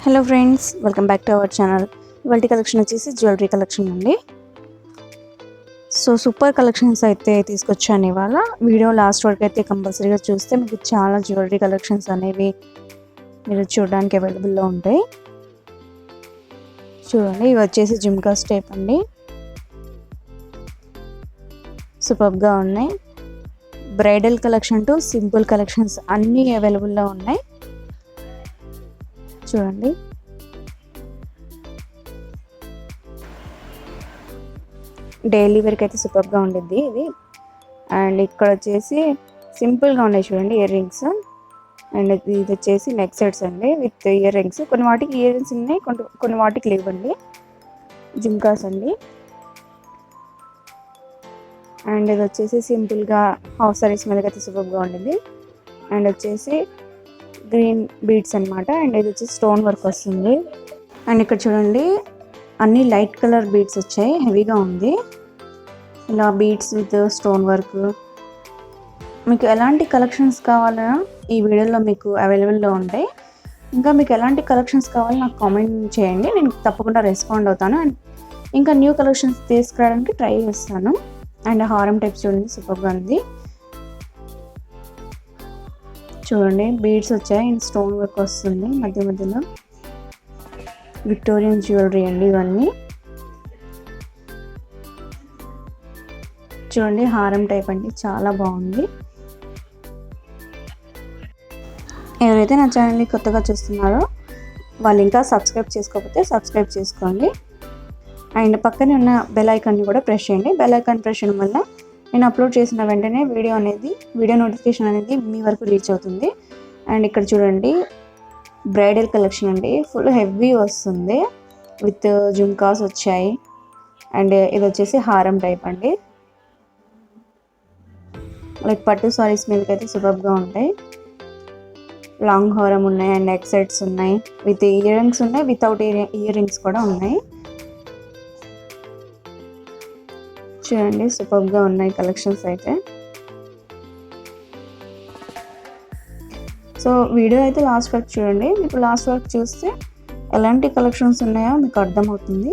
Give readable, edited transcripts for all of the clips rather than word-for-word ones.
Hello friends, welcome back to our channel. ఇవాళ collection వచ్చేసి jewellery collection అండి. Super collections అయితే తీసుకొచ్చాను ఇవాళ. వీడియో లాస్ట్ వరకు అయితే కంపల్సరీగా చూస్తే మీకు చాలా జ్యువెలరీ కలెక్షన్స్ అనేవి మీరు చూడడానికి అవైలబుల్లో ఉంటాయి. చూడండి, ఇవి వచ్చేసి జుమ్కాస్ టైప్ అండి. సూపర్గా ఉన్నాయి. Bridal collection to simple collections అన్నీ అవైలబుల్లో ఉన్నాయి. చూడండి, డైలీ వేర్కి అయితే సూపర్గా ఉండిద్ది ఇది. అండ్ ఇక్కడ వచ్చేసి సింపుల్గా ఉన్నాయి చూడండి, ఇయర్ రింగ్స్. అండ్ ఇది వచ్చేసి నెక్ సెట్స్ అండి విత్ ఇయర్ రింగ్స్. కొన్ని వాటికి ఇయర్ రింగ్స్ ఉన్నాయి, కొన్ని వాటికి లేవండి. జుమ్కాస్ అండి. అండ్ ఇది వచ్చేసి సింపుల్గా హాఫ్ సారీస్ మీదకి అయితే సూపర్గా ఉండింది. అండ్ వచ్చేసి గ్రీన్ బీడ్స్ అనమాట. అండ్ ఇది వచ్చేసి స్టోన్ వర్క్ వస్తుంది. అండ్ ఇక్కడ చూడండి, అన్ని లైట్ కలర్ బీడ్స్ వచ్చాయి, హెవీగా ఉంది. ఇలా బీడ్స్ విత్ స్టోన్ వర్క్. మీకు ఎలాంటి కలెక్షన్స్ కావాలన్నా ఈ వీడియోలో మీకు అవైలబుల్లో ఉంటాయి. ఇంకా మీకు ఎలాంటి కలెక్షన్స్ కావాలో నాకు కామెంట్ చేయండి, నేను తప్పకుండా రెస్పాండ్ అవుతాను. అండ్ ఇంకా న్యూ కలెక్షన్స్ తీసుకురావడానికి ట్రై చేస్తాను. అండ్ హారం టైప్స్ చూడండి, సూపర్గా ఉంది. చూడండి, బీడ్స్ వచ్చాయి అండ్ స్టోన్ వర్క్ వస్తుంది మధ్య మధ్యలో. విక్టోరియన్ జ్యువెలరీ అండి ఇవన్నీ. చూడండి, హారం టైప్ అండి, చాలా బాగుంది. ఎవరైతే నా ఛానల్ని కొత్తగా చూస్తున్నారో వాళ్ళు ఇంకా సబ్స్క్రైబ్ చేసుకోకపోతే సబ్స్క్రైబ్ చేసుకోండి. అండ్ పక్కనే ఉన్న బెల్ ఐకాన్ని కూడా ప్రెస్ చేయండి. బెల్ ఐకాన్ ప్రెస్ చేయడం వల్ల నేను అప్లోడ్ చేసిన వెంటనే వీడియో నోటిఫికేషన్ అనేది మీ వరకు రీచ్ అవుతుంది. అండ్ ఇక్కడ చూడండి, బ్రైడల్ కలెక్షన్ అండి, ఫుల్ హెవీ వస్తుంది విత్ జుమ్కాస్ వచ్చాయి. అండ్ ఇది వచ్చేసి హారం టైప్ అండి, లైక్ పట్టు సారీస్ మీదకి అయితే సూపర్గా ఉంటాయి. లాంగ్ హారం ఉన్నాయి అండ్ నెక్ సెట్స్ ఉన్నాయి, విత్ ఇయర్ రింగ్స్ ఉన్నాయి, వితౌట్ ఇయర్ రింగ్స్ కూడా ఉన్నాయి. చూడండి, సూపర్గా ఉన్నాయి కలెక్షన్స్ అయితే. సో వీడియో అయితే లాస్ట్ వరకు చూడండి. మీకు లాస్ట్ వరకు చూస్తే ఎలాంటి కలెక్షన్స్ ఉన్నాయో మీకు అర్థమవుతుంది.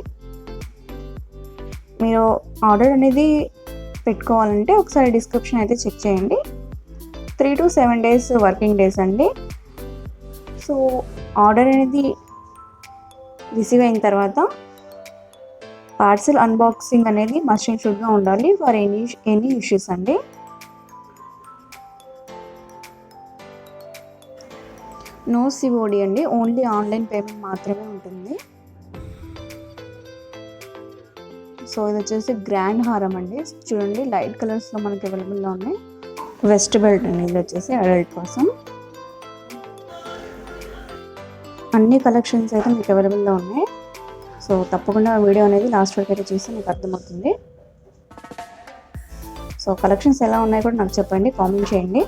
మీరు ఆర్డర్ అనేది పెట్టుకోవాలంటే ఒకసారి డిస్క్రిప్షన్ అయితే చెక్ చేయండి. 3 to 7 days వర్కింగ్ డేస్ అండి. సో ఆర్డర్ అనేది రిసీవ్ అయిన తర్వాత పార్సిల్ అన్బాక్సింగ్ అనేది మస్ట్ అండ్ షుడ్గా ఉండాలి ఫర్ ఎనీ ఇష్యూస్ అండి. నో సిఓడి అండి, ఓన్లీ ఆన్లైన్ పేమెంట్ మాత్రమే ఉంటుంది. సో ఇది వచ్చేసి గ్రాండ్ హారం అండి. చూడండి, లైట్ కలర్స్లో మనకి అవైలబుల్లో ఉన్నాయి. వెస్ట్ బెల్ట్ అండి, ఇది వచ్చేసి అడల్ట్ కోసం. అన్ని కలెక్షన్స్ అయితే మీకు అవైలబుల్లో ఉన్నాయి. సో తప్పకుండా వీడియో అనేది లాస్ట్ వరకు అయితే చూస్తే మీకు అర్థమవుతుంది. సో కలెక్షన్స్ ఎలా ఉన్నాయో కూడా నాకు చెప్పండి, కామెంట్ చేయండి.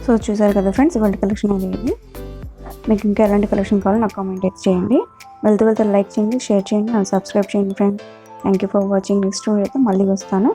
సో చూసారు కదా ఫ్రెండ్స్, ఇవాళ కలెక్షన్ అనేది. మీకు ఇంకా ఎలాంటి కలెక్షన్ కావాలో నాకు కామెంట్ అయితే చేయండి. వెళ్తూ లైక్ చేయండి, షేర్ చేయండి, అండ్ సబ్స్క్రైబ్ చేయండి friends. Thank you for watching. Next వీడియోతో మళ్ళీ వస్తాను.